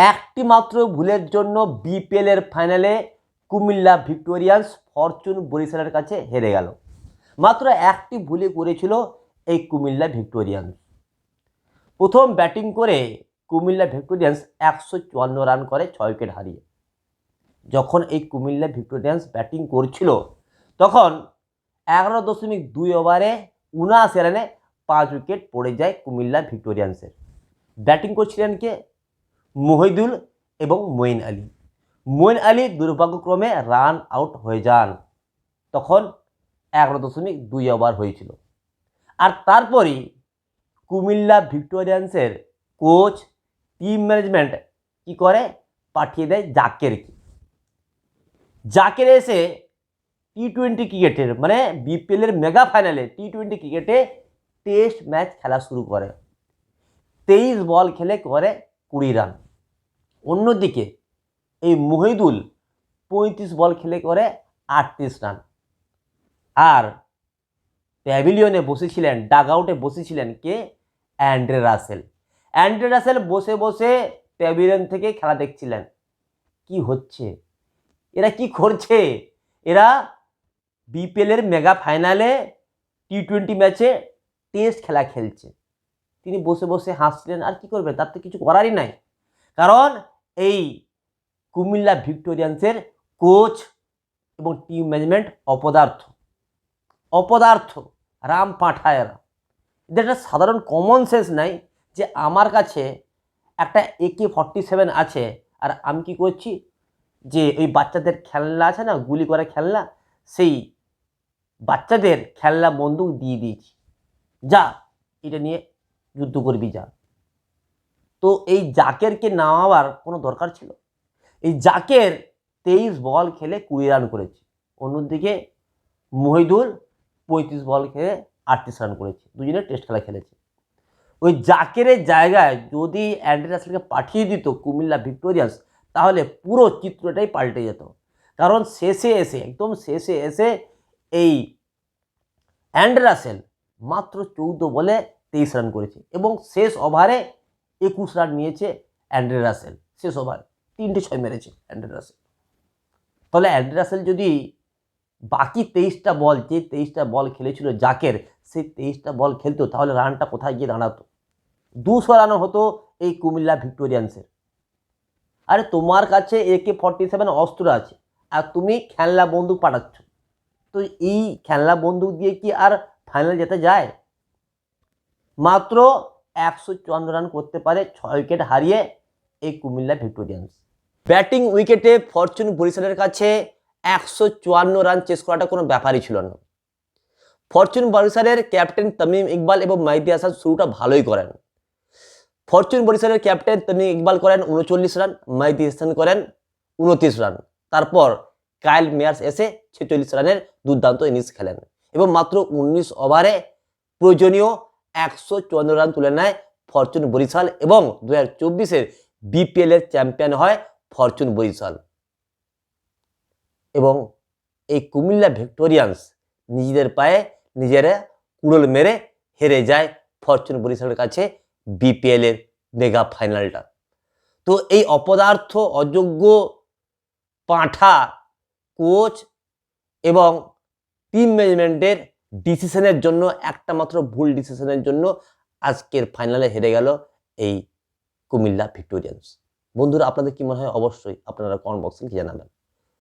একটি মাত্র ভুলের জন্য বিপিএল এর ফাইনালে কুমিল্লা ভিক্টোরিয়ান্স ফরচুন বরিশালের কাছে হেরে গেল। মাত্র একটি ভুলে করেছিল এই কুমিল্লা ভিক্টোরিয়ান্স। প্রথম ব্যাটিং করে কুমিল্লা ভিক্টোরিয়ান্স 154 রান করে 6 উইকেট হারিয়ে। যখন এই কুমিল্লা ভিক্টোরিয়ান্স ব্যাটিং করছিল তখন 11.2 ওভারে 79 রানে 5 উইকেট পড়ে যায় কুমিল্লা ভিক্টোরিয়ান্সের। ব্যাটিং করছিলেন কে? মহিদুল এবং মঈন আলী। মঈন আলী দুর্ভাগ্যক্রমে রান আউট হয়ে যান। তখন 11.2 ওভার হয়েছিল। আর তারপরই কুমিল্লা ভিক্টোরিয়ান্সের কোচ, টিম ম্যানেজমেন্ট কি করে? পাঠিয়ে দেয় জাকেরকে। জাকের এসে টি-20 ক্রিকেটের মানে বিপিএলের মেগা ফাইনালে টি-20 ক্রিকেটে টেস্ট ম্যাচ খেলা শুরু করে। 23 বল খেলে করে 20 রান। অন্যদিকে এই মহিদুল 35 বল খেলে করে 38 রান। আর প্যাভিলিয়নে বসেছিলেন, ডাগ আউটে বসেছিলেন কে? Andre Russell. অ্যান্ড্রে রাসেল বসে বসে প্যাভিলিয়ন থেকে খেলা দেখছিলেন। কি হচ্ছে? এরা কি করছে? এরা বিপিএলের মেগা ফাইনালে টি-20 ম্যাচে টেস্ট খেলা খেলছে। তিনি বসে বসে হাসছিলেন। আর কি করবেন? তার তো কিছু করারই নাই। কারণ এই কুমিল্লা ভিক্টোরিয়ান্সের কোচ এবং টিম ম্যানেজমেন্ট অপদার্থ রাম পাঠায়রা। এদের একটা সাধারণ কমন সেন্স নাই যে আমার কাছে একটা AK-47 আছে আর আমি কি করছি, যে ওই বাচ্চাদের খেলনা আছে না, গুলি করে খেলনা, সেই বাচ্চাদের খেলনা বন্দুক দিয়ে দিয়েছি, যা এটা নিয়ে যুদ্ধ করবি যা। তো এই জাকেরকে নামাবার কোনো দরকার ছিল? এই জাকের 23 বল খেলে 20 রান করেছে। অন্যদিকে মহিদুল 35 বল খেলে 38 রান করেছে। দুজনে টেস্ট খেলা খেলেছে। ওই জাকেরের জায়গায় যদি অ্যান্ড্রে রাসেলকে পাঠিয়ে দিত কুমিল্লা ভিক্টোরিয়ান্স, তাহলে পুরো চিত্রটাই পাল্টে যেত। কারণ একদম শেষে এসে এই অ্যান্ড্রে রাসেল মাত্র 14 বলে 23 রান করেছে এবং শেষ ওভারে 21 রান নিয়েছে অ্যান্ড্রে রাসেল। শেষ ওভারে 3টে 6 মেরেছে অ্যান্ড্রে রাসেল। তাহলে অ্যান্ড্রে রাসেল যদি বাকি 23টা বল, যে 23টা বল খেলেছিল জাকের, সেই 23টা বল খেলতো, তাহলে রানটা কোথায় গিয়ে দাঁড়াতো? 200 রানও হতো এই কুমিল্লা ভিক্টোরিয়ান্সের। আরে তোমার কাছে AK-47 অস্ত্র আছে আর তুমি খেলনা বন্দুক পাঠাচ্ছ। তো এই খেলনা বন্দুক দিয়ে কি আর ফাইনাল যেতে যায়? মাত্র 154 রান করতে পারে 6 উইকেট হারিয়ে এই কুমিল্লা ভিক্টোরিয়ান্স। ব্যাটিং উইকেটে ফরচুন বরিশালের কাছে 154 রান চেস করাটা কোনো ব্যাপারই ছিল না। ফরচুন বরিশালের ক্যাপ্টেন তামিম ইকবাল এবং মেহেদী হাসান শুরুটা ভালোই করেন। ফরচুন বরিশালের ক্যাপ্টেন তামিম ইকবাল করেন 39 রান, মেহেদী হাসান করেন 29 রান। তারপর কাইল মেয়ার্স এসে 46 রানের দুর্দান্ত ইনিংস খেলেন এবং মাত্র 19 ওভারে প্রয়োজনীয় 154 রান তুলে নেয় ফরচুন বরিশাল এবং 2024-এর বিপিএলের চ্যাম্পিয়ন হয় ফরচুন বরিশাল। এবং এই কুমিল্লা ভিক্টোরিয়ান্স নিজেদের পায়ে নিজেরা কুড়োল মেরে হেরে যায় ফরচুন বরিশালের কাছে বিপিএলের মেগা ফাইনালটা। তো এই অপদার্থ, অযোগ্য, পাঁঠা কোচ এবং টিম ম্যানেজমেন্টের ডিসিশনের জন্য, একটা মাত্র ভুল ডিসিশনের জন্য আজকের ফাইনালে হেরে গেল এই কুমিল্লা ভিক্টোরিয়ান্স। বন্ধুরা, আপনাদের কি মনে হয়? অবশ্যই আপনারা কমেন্ট বক্সে লিখে জানাবেন।